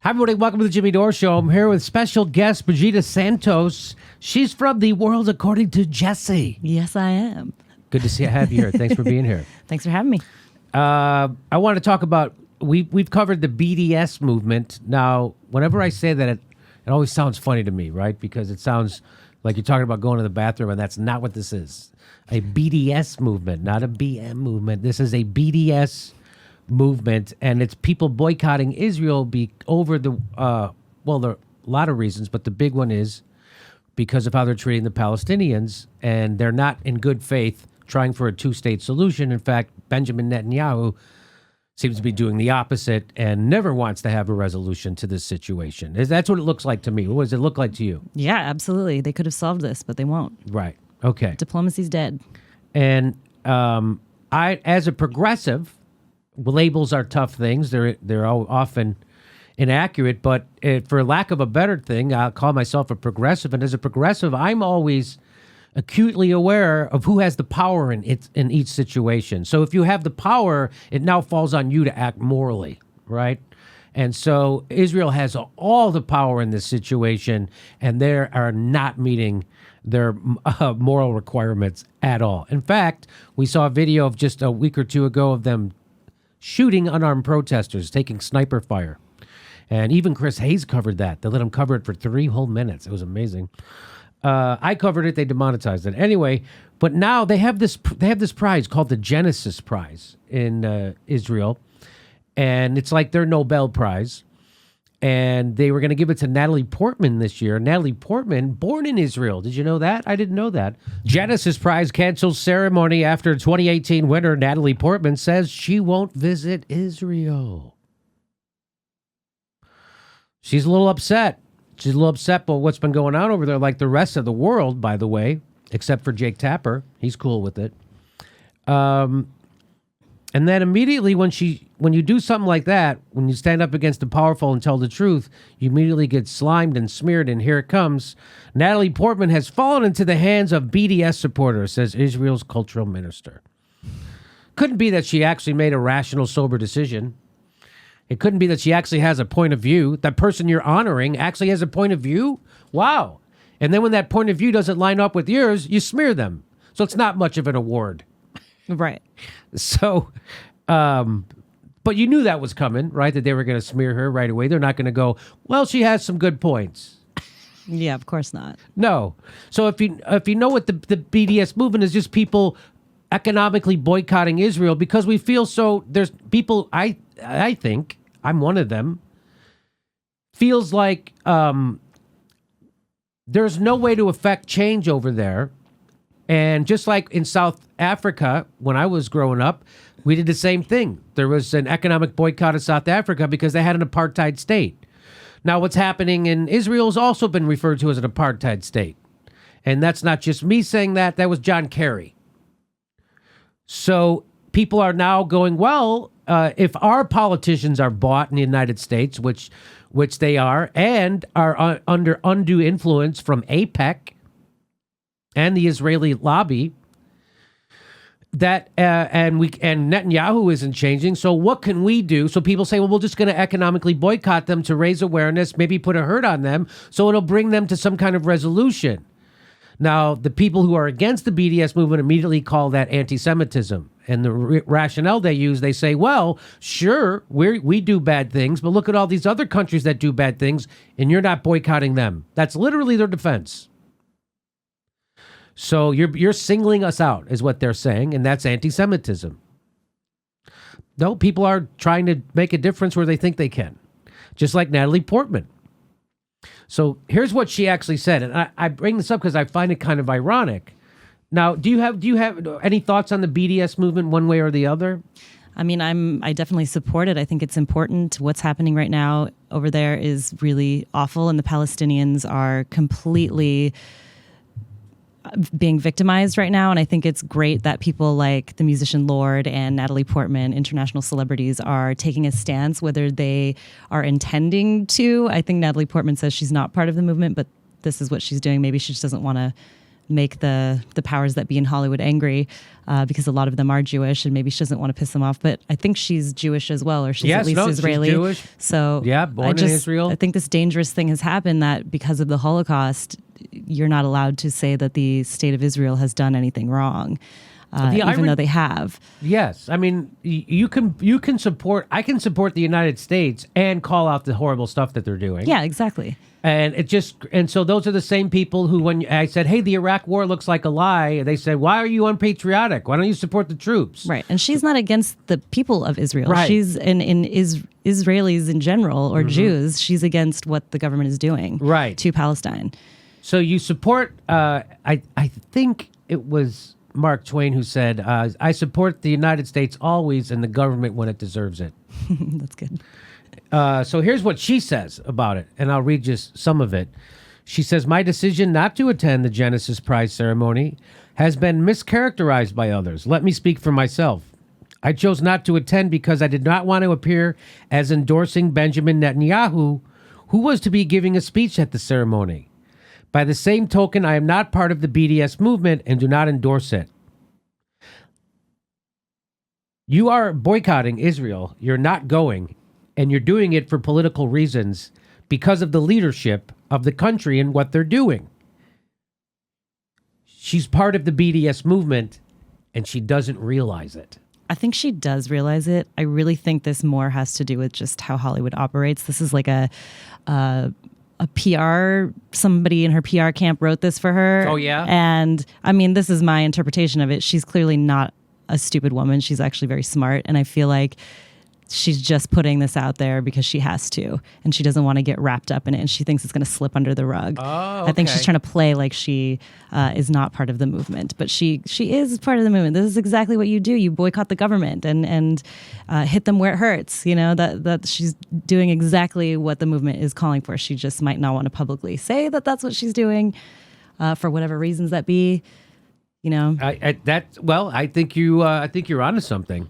Hi, everybody. Welcome to the Jimmy Dore Show. I'm here with special guest Brigida Santos. She's from The World According to Jesse. Yes, I am. Good to have you here. Thanks for being here. Thanks for having me. I want to talk about, we've covered the BDS movement. Now, whenever I say that, it always sounds funny to me, right? Because it sounds like you're talking about going to the bathroom, and that's not what this is. A BDS movement, not a BM movement. This is a BDS movement, and it's people boycotting Israel over there are a lot of reasons, but the big one is because of how they're treating the Palestinians, and they're not in good faith trying for a two-state solution. In fact, Benjamin Netanyahu seems to be doing the opposite and never wants to have a resolution to this situation. That's what it looks like to me. What does it look like to you? Yeah, absolutely. They could have solved this, but they won't. Right. Okay. Diplomacy's dead. And I, as a progressive, labels are tough things. They're often inaccurate, but for lack of a better thing, I'll call myself a progressive. And as a progressive, I'm always acutely aware of who has the power in each situation. So if you have the power, it now falls on you to act morally, right? And so Israel has all the power in this situation, and they are not meeting their moral requirements at all. In fact, we saw a video of just a week or two ago of them shooting unarmed protesters, taking sniper fire. And even Chris Hayes covered that. They let him cover it for 3 whole minutes. It was amazing. I covered it. They demonetized it. Anyway, but now they have this prize called the Genesis Prize in Israel. And it's like their Nobel Prize. And they were going to give it to Natalie Portman this year. Natalie Portman, born in Israel. Did you know that? I didn't know that. Genesis Prize cancels ceremony after 2018 winner Natalie Portman says she won't visit Israel. She's a little upset. She's a little upset about what's been going on over there, like the rest of the world, by the way, except for Jake Tapper. He's cool with it. And then immediately when you do something like that, when you stand up against the powerful and tell the truth, you immediately get slimed and smeared, and here it comes. Natalie Portman has fallen into the hands of BDS supporters, says Israel's cultural minister. Couldn't be that she actually made a rational, sober decision. It couldn't be that she actually has a point of view. That person you're honoring actually has a point of view? Wow. And then when that point of view doesn't line up with yours, you smear them. So it's not much of an award. Right. So, but you knew that was coming, right? That they were going to smear her right away. They're not going to go, well, she has some good points. Yeah, of course not. No. So if you know what the BDS movement is, just people economically boycotting Israel because we feel so. There's people. I think I'm one of them. Feels like there's no way to affect change over there. And just like in South Africa, when I was growing up, we did the same thing. There was an economic boycott of South Africa because they had an apartheid state. Now, what's happening in Israel has also been referred to as an apartheid state. And that's not just me saying that. That was John Kerry. So people are now going, well, if our politicians are bought in the United States, which they are, and are under undue influence from AIPAC, and the Israeli lobby, that and Netanyahu isn't changing. So what can we do? So people say, well, we're just going to economically boycott them to raise awareness, maybe put a hurt on them, so it'll bring them to some kind of resolution. Now, the people who are against the BDS movement immediately call that anti-Semitism. And the rationale they use, they say, well, sure, we do bad things, but look at all these other countries that do bad things, and you're not boycotting them. That's literally their defense. So you're singling us out, is what they're saying, and that's anti-Semitism. No, people are trying to make a difference where they think they can, just like Natalie Portman. So here's what she actually said, and I bring this up because I find it kind of ironic. Now, do you have any thoughts on the BDS movement one way or the other? I mean, I definitely support it. I think it's important. What's happening right now over there is really awful, and the Palestinians are completely being victimized right now. And I think it's great that people like the musician Lorde and Natalie Portman, international celebrities, are taking a stance, whether they are intending to. I think Natalie Portman says she's not part of the movement, but this is what she's doing. Maybe she just doesn't want to make the powers that be in Hollywood angry, because a lot of them are Jewish, and maybe she doesn't want to piss them off. But I think she's Jewish as well, or she's at least Israeli. She's Jewish. So yeah, born in Israel. I think this dangerous thing has happened that because of the Holocaust, you're not allowed to say that the state of Israel has done anything wrong. Even though they have. Yes. I mean, you can support, I can support the United States and call out the horrible stuff that they're doing. Yeah, exactly. And so those are the same people who, when I said, hey, the Iraq war looks like a lie, they said, why are you unpatriotic? Why don't you support the troops? Right. And she's not against the people of Israel. Right. She's in Israelis in general, or Jews. She's against what the government is doing to Palestine. So you support, I think it was Mark Twain who said, I support the United States always and the government when it deserves it. That's good. So here's what she says about it, and I'll read just some of it. She says, my decision not to attend the Genesis Prize ceremony has been mischaracterized by others. Let me speak for myself. I chose not to attend because I did not want to appear as endorsing Benjamin Netanyahu, who was to be giving a speech at the ceremony. By the same token, I am not part of the BDS movement and do not endorse it. You are boycotting Israel. You're not going, and you're doing it for political reasons because of the leadership of the country and what they're doing. She's part of the BDS movement, and she doesn't realize it. I think she does realize it. I really think this more has to do with just how Hollywood operates. This is like a PR, somebody in her PR camp wrote this for her. Oh, yeah? And I mean, this is my interpretation of it. She's clearly not a stupid woman. She's actually very smart. And I feel like she's just putting this out there because she has to. And she doesn't want to get wrapped up in it. And she thinks it's going to slip under the rug. Oh, okay. I think she's trying to play like she is not part of the movement. But she is part of the movement. This is exactly what you do. You boycott the government and hit them where it hurts. You know, that she's doing exactly what the movement is calling for. She just might not want to publicly say that that's what she's doing for whatever reasons that be. You know, I think you're onto something.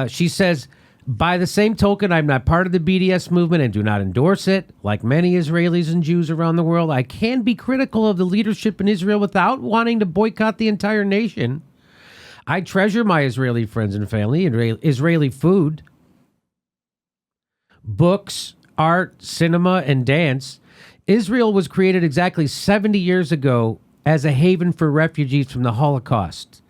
She says, by the same token, I'm not part of the BDS movement and do not endorse it. Like many Israelis and Jews around the world, I can be critical of the leadership in Israel without wanting to boycott the entire nation. I treasure my Israeli friends and family, Israeli food, books, art, cinema, and dance. Israel was created exactly 70 years ago as a haven for refugees from the Holocaust.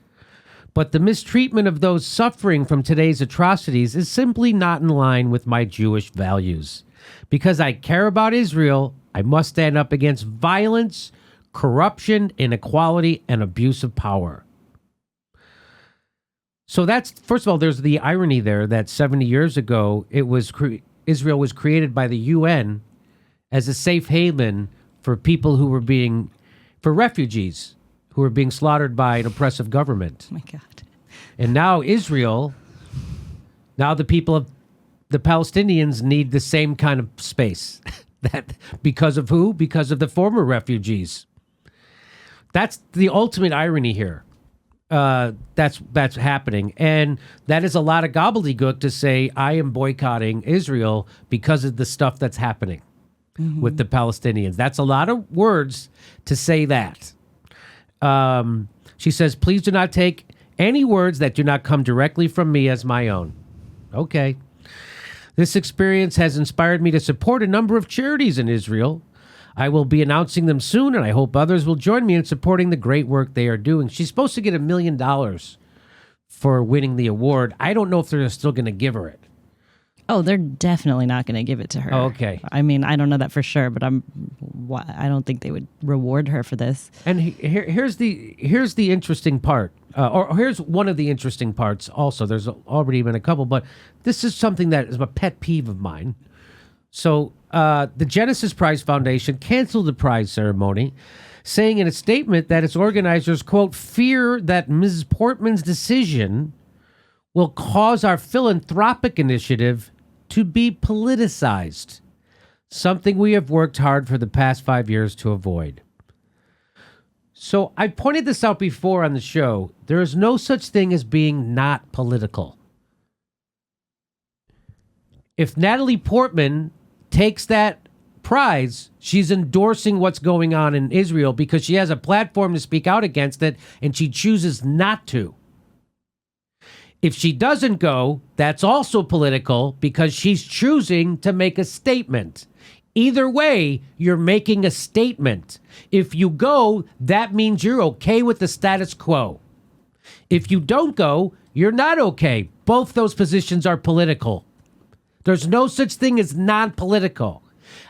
But the mistreatment of those suffering from today's atrocities is simply not in line with my Jewish values. Because I care about Israel, I must stand up against violence, corruption, inequality, and abuse of power. So that's, first of all, there's the irony there that 70 years ago, Israel was created by the UN as a safe haven for people who were for refugees who were being slaughtered by an oppressive government. oh my God. And now the people of the Palestinians need the same kind of space. That because of who? Because of the former refugees. That's the ultimate irony here. That's happening. And that is a lot of gobbledygook to say, I am boycotting Israel because of the stuff that's happening with the Palestinians. That's a lot of words to say that. She says, please do not take any words that do not come directly from me as my own. Okay. This experience has inspired me to support a number of charities in Israel. I will be announcing them soon, and I hope others will join me in supporting the great work they are doing. She's supposed to get $1 million for winning the award. I don't know if they're still going to give her it. Oh, they're definitely not going to give it to her. Oh, okay. I mean, I don't know that for sure, but I don't think they would reward her for this. And here's the interesting part, or here's one of the interesting parts. Also, there's already been a couple, but this is something that is a pet peeve of mine. So, the Genesis Prize Foundation canceled the prize ceremony, saying in a statement that its organizers, quote, fear that Ms. Portman's decision will cause our philanthropic initiative to be politicized, something we have worked hard for the past 5 years to avoid. So I pointed this out before on the show. There is no such thing as being not political. If Natalie Portman takes that prize, she's endorsing what's going on in Israel because she has a platform to speak out against it, and she chooses not to. If she doesn't go, that's also political because she's choosing to make a statement. Either way, you're making a statement. If you go, that means you're okay with the status quo. If you don't go, you're not okay. Both those positions are political. There's no such thing as non-political.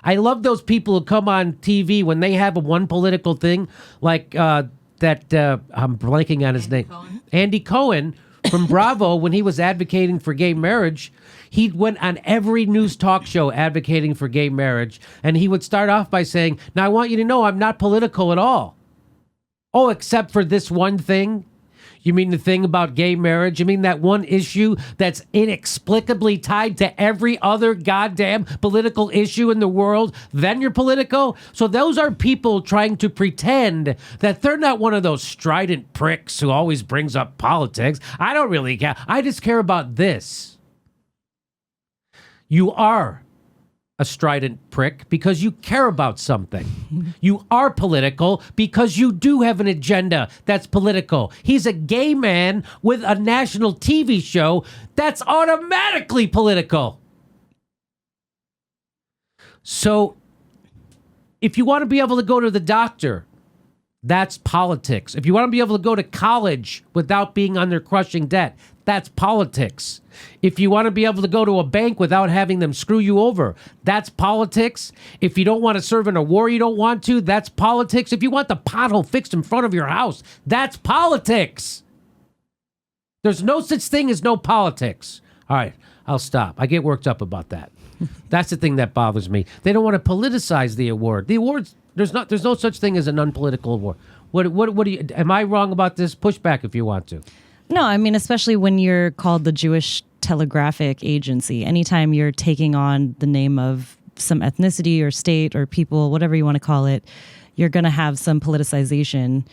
I love those people who come on TV when they have a one political thing, like I'm blanking on his name. Andy Cohen from Bravo, when he was advocating for gay marriage, he went on every news talk show advocating for gay marriage, and he would start off by saying, now I want you to know I'm not political at all. Oh, except for this one thing? You mean the thing about gay marriage? You mean that one issue that's inexplicably tied to every other goddamn political issue in the world? Then you're political? So those are people trying to pretend that they're not one of those strident pricks who always brings up politics. I don't really care. I just care about this. You are a strident prick because you care about something. You are political because you do have an agenda that's political. He's a gay man with a national TV show that's automatically political. So if you want to be able to go to the doctor, that's politics. If you want to be able to go to college without being under crushing debt, that's politics. If you want to be able to go to a bank without having them screw you over, that's politics. If you don't want to serve in a war you don't want to, that's politics. If you want the pothole fixed in front of your house, that's politics. There's no such thing as no politics. All right, I'll stop. I get worked up about that. That's the thing that bothers me. They don't want to politicize the award. The awards, there's no such thing as an unpolitical award. What do you, am I wrong about this? Push back if you want to. No, I mean, especially when you're called the Jewish Telegraphic Agency. Anytime you're taking on the name of some ethnicity or state or people, whatever you want to call it, you're going to have some politicization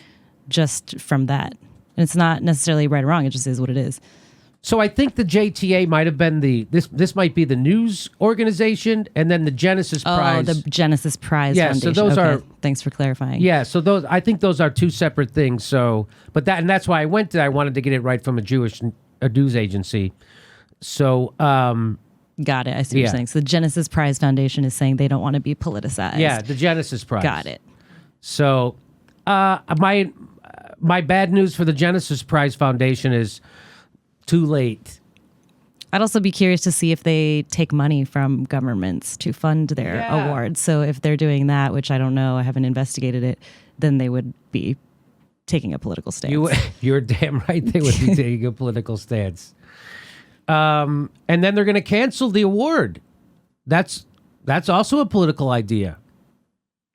just from that. And it's not necessarily right or wrong. It just is what it is. So I think the JTA might have been this might be the news organization, and then the Genesis Prize. Oh, the Genesis Prize Foundation. So those are. Thanks for clarifying. Yeah, so I think those are two separate things. So, that's why I went there. I wanted to get it right from a news agency. So, got it. I see what you're saying. So the Genesis Prize Foundation is saying they don't want to be politicized. Yeah, the Genesis Prize. Got it. So, my bad news for the Genesis Prize Foundation is too late. I'd also be curious to see if they take money from governments to fund their awards. So if they're doing that, which I don't know, I haven't investigated it, then they would be taking a political stance. You're damn right they would be taking a political stance. And then they're going to cancel the award. That's also a political idea.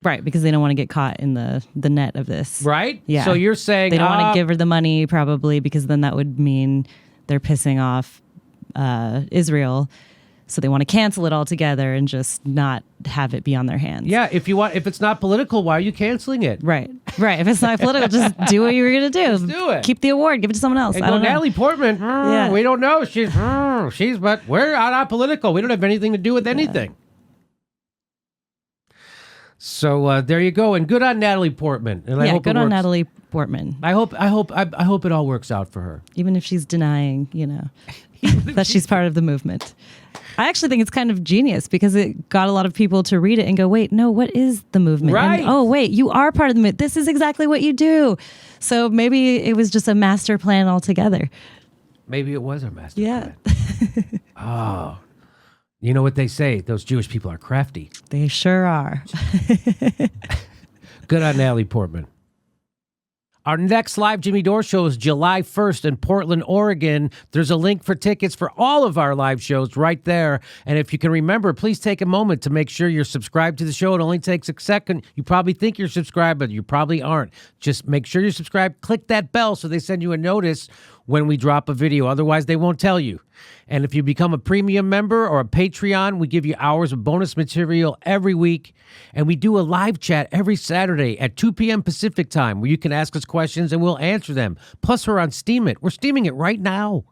Right, because they don't want to get caught in the net of this. Right? Yeah. So you're saying they don't want to give her the money probably because then that would mean they're pissing off Israel. So they want to cancel it altogether and just not have it be on their hands. Yeah, if it's not political, why are you canceling it? Right. If it's not political, just do what you were going to do. Just do it. Keep the award. Give it to someone else. And I don't know. Natalie Portman, we don't know. But we're not political. We don't have anything to do with anything. So there you go, and good on Natalie Portman. And I hope good on Natalie Portman. I hope it all works out for her. Even if she's denying, that she's part of the movement. I actually think it's kind of genius because it got a lot of people to read it and go, wait, no, what is the movement? Right. And, oh, wait, you are part of the movement. This is exactly what you do. So maybe it was just a master plan altogether. Maybe it was a master plan. Oh. You know what they say? Those Jewish people are crafty. They sure are. Good on Natalie Portman. Our next live Jimmy Dore show is July 1st in Portland, Oregon. There's a link for tickets for all of our live shows right there. And if you can remember, please take a moment to make sure you're subscribed to the show. It only takes a second. You probably think you're subscribed, but you probably aren't. Just make sure you're subscribed. Click that bell so they send you a notice when we drop a video. Otherwise, they won't tell you. And if you become a premium member or a Patreon, we give you hours of bonus material every week. And we do a live chat every Saturday at 2 p.m. Pacific time where you can ask us questions and we'll answer them. Plus, we're on Steam It. We're steaming it right now.